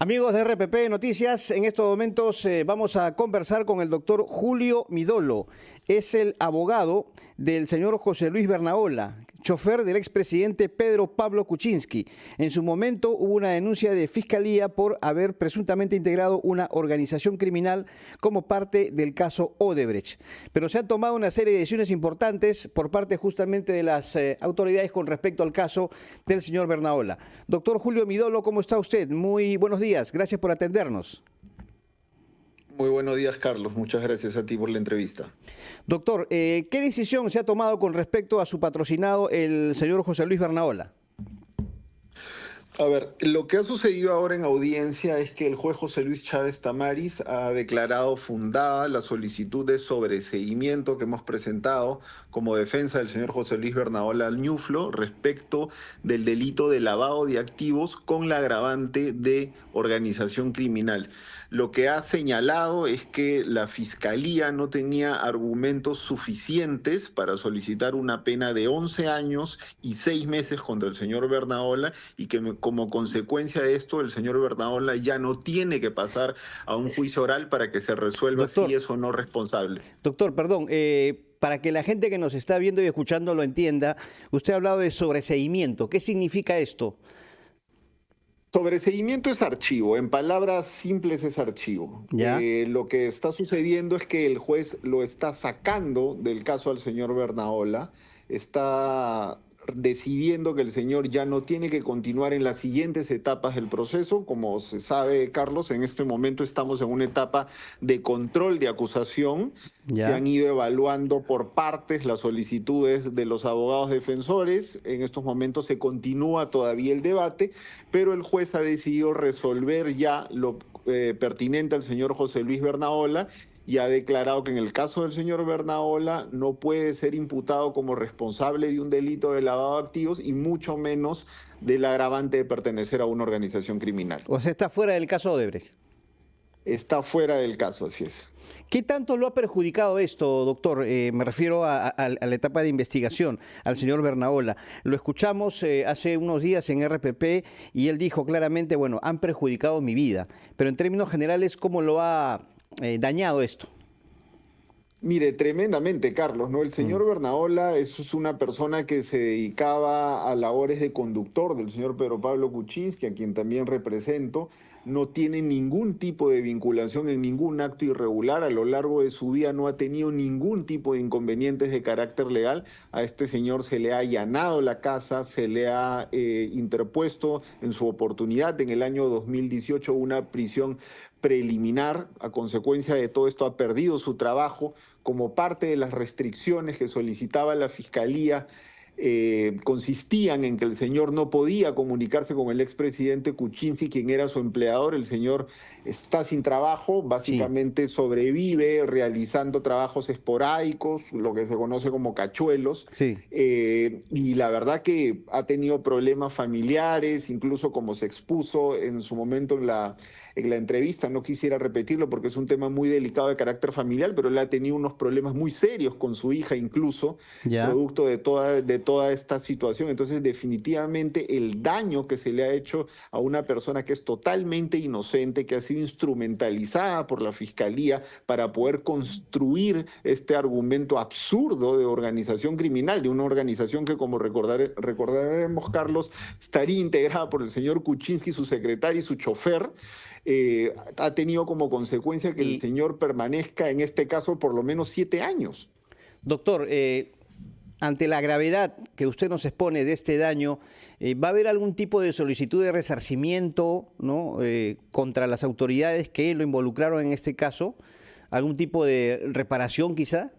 Amigos de RPP Noticias, en estos momentos vamos a conversar con el doctor Julio Midolo. Es el abogado del señor José Luis Bernaola, chofer del expresidente Pedro Pablo Kuczynski. En su momento hubo una denuncia de fiscalía por haber presuntamente integrado una organización criminal como parte del caso Odebrecht. Pero se han tomado una serie de decisiones importantes por parte justamente de las autoridades con respecto al caso del señor Bernaola. Doctor Julio Midolo, ¿cómo está usted? Muy buenos días, gracias por atendernos. Muy buenos días, Carlos. Muchas gracias a ti por la entrevista. Doctor, ¿qué decisión se ha tomado con respecto a su patrocinado, el señor José Luis Bernaola? A ver, lo que ha sucedido ahora en audiencia es que el juez José Luis Chávez Tamariz ha declarado fundada la solicitud de sobreseimiento que hemos presentado como defensa del señor José Luis Bernaola Ñuflo respecto del delito de lavado de activos con la agravante de organización criminal. Lo que ha señalado es que la Fiscalía no tenía argumentos suficientes para solicitar una pena de 11 años y 6 meses contra el señor Bernaola y que como consecuencia de esto el señor Bernaola ya no tiene que pasar a un juicio oral para que se resuelva si es o no responsable. Doctor, perdón, para que la gente que nos está viendo y escuchando lo entienda, usted ha hablado de sobreseimiento. ¿Qué significa esto? Sobreseimiento es archivo, en palabras simples es archivo. Lo que está sucediendo es que el juez lo está sacando del caso al señor Bernaola, está decidiendo que el señor ya no tiene que continuar en las siguientes etapas del proceso. Como se sabe, Carlos, en este momento estamos en una etapa de control de acusación. Se han ido evaluando por partes las solicitudes de los abogados defensores. En estos momentos se continúa todavía el debate, pero el juez ha decidido resolver ya lo pertinente al señor José Luis Bernaola y ha declarado que en el caso del señor Bernaola no puede ser imputado como responsable de un delito de lavado de activos y mucho menos del agravante de pertenecer a una organización criminal. O sea, está fuera del caso Odebrecht. Está fuera del caso, así es. ¿Qué tanto lo ha perjudicado esto, doctor? Me refiero a la etapa de investigación, al señor Bernaola. Lo escuchamos hace unos días en RPP y él dijo claramente, bueno, han perjudicado mi vida. Pero en términos generales, ¿cómo lo ha dañado esto? Mire, tremendamente, Carlos, ¿no? El señor Bernaola es una persona que se dedicaba a labores de conductor del señor Pedro Pablo Kuczynski, a quien también represento. No tiene ningún tipo de vinculación en ningún acto irregular. A lo largo de su vida no ha tenido ningún tipo de inconvenientes de carácter legal. A este señor se le ha allanado la casa, se le ha interpuesto en su oportunidad en el año 2018 una prisión preliminar. A consecuencia de todo esto ha perdido su trabajo. Como parte de las restricciones que solicitaba la Fiscalía, consistían en que el señor no podía comunicarse con el expresidente Kuczynski, quien era su empleador. El señor está sin trabajo, básicamente sobrevive realizando trabajos esporádicos, lo que se conoce como cachuelos, y la verdad que ha tenido problemas familiares, incluso como se expuso en su momento en la entrevista. No quisiera repetirlo porque es un tema muy delicado de carácter familiar, pero él ha tenido unos problemas muy serios con su hija incluso, producto de toda esta situación. Entonces, definitivamente el daño que se le ha hecho a una persona que es totalmente inocente, que ha sido instrumentalizada por la Fiscalía para poder construir este argumento absurdo de organización criminal, de una organización que, como recordaremos, Carlos, estaría integrada por el señor Kuczynski, su secretario y su chofer. Ha tenido como consecuencia que el señor permanezca, en este caso, por lo menos 7 años. Doctor, ante la gravedad que usted nos expone de este daño, ¿va a haber algún tipo de solicitud de resarcimiento, ¿no? Contra las autoridades que lo involucraron en este caso? ¿Algún tipo de reparación quizá?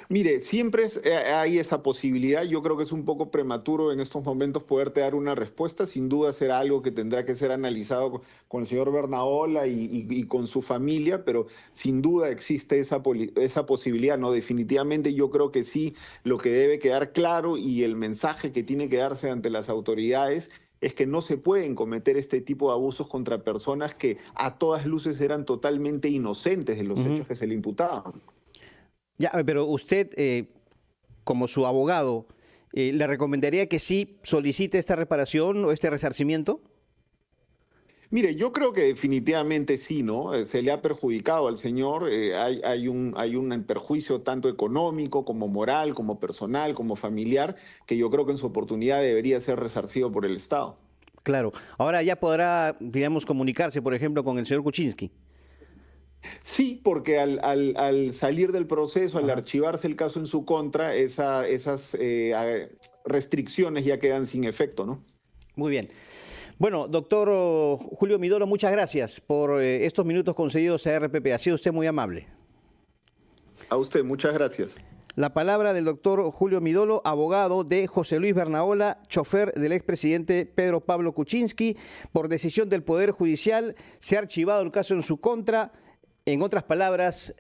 Mire, siempre hay esa posibilidad. Yo creo que es un poco prematuro en estos momentos poderte dar una respuesta. Sin duda será algo que tendrá que ser analizado con el señor Bernaola y con su familia, pero sin duda existe esa posibilidad, ¿no? Definitivamente yo creo que sí, lo que debe quedar claro y el mensaje que tiene que darse ante las autoridades es que no se pueden cometer este tipo de abusos contra personas que a todas luces eran totalmente inocentes de los hechos que se le imputaban. Ya, pero usted, como su abogado, ¿le recomendaría que sí solicite esta reparación o este resarcimiento? Mire, yo creo que definitivamente sí, ¿no? Se le ha perjudicado al señor, hay un perjuicio tanto económico como moral, como personal, como familiar, que yo creo que en su oportunidad debería ser resarcido por el Estado. Claro. Ahora ya podrá, digamos, comunicarse, por ejemplo, con el señor Kuczynski. Sí, porque al salir del proceso, al Ajá. archivarse el caso en su contra, esas restricciones ya quedan sin efecto, ¿no? Muy bien. Bueno, doctor Julio Midolo, muchas gracias por estos minutos concedidos a RPP. Ha sido usted muy amable. A usted, muchas gracias. La palabra del doctor Julio Midolo, abogado de José Luis Bernaola, chofer del expresidente Pedro Pablo Kuczynski. Por decisión del Poder Judicial se ha archivado el caso en su contra. En otras palabras,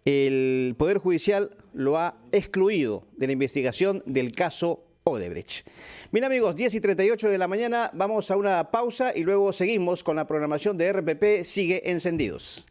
el Poder Judicial lo ha excluido de la investigación del caso Odebrecht. Bien amigos, 10:38 de la mañana, vamos a una pausa y luego seguimos con la programación de RPP Sigue Encendidos.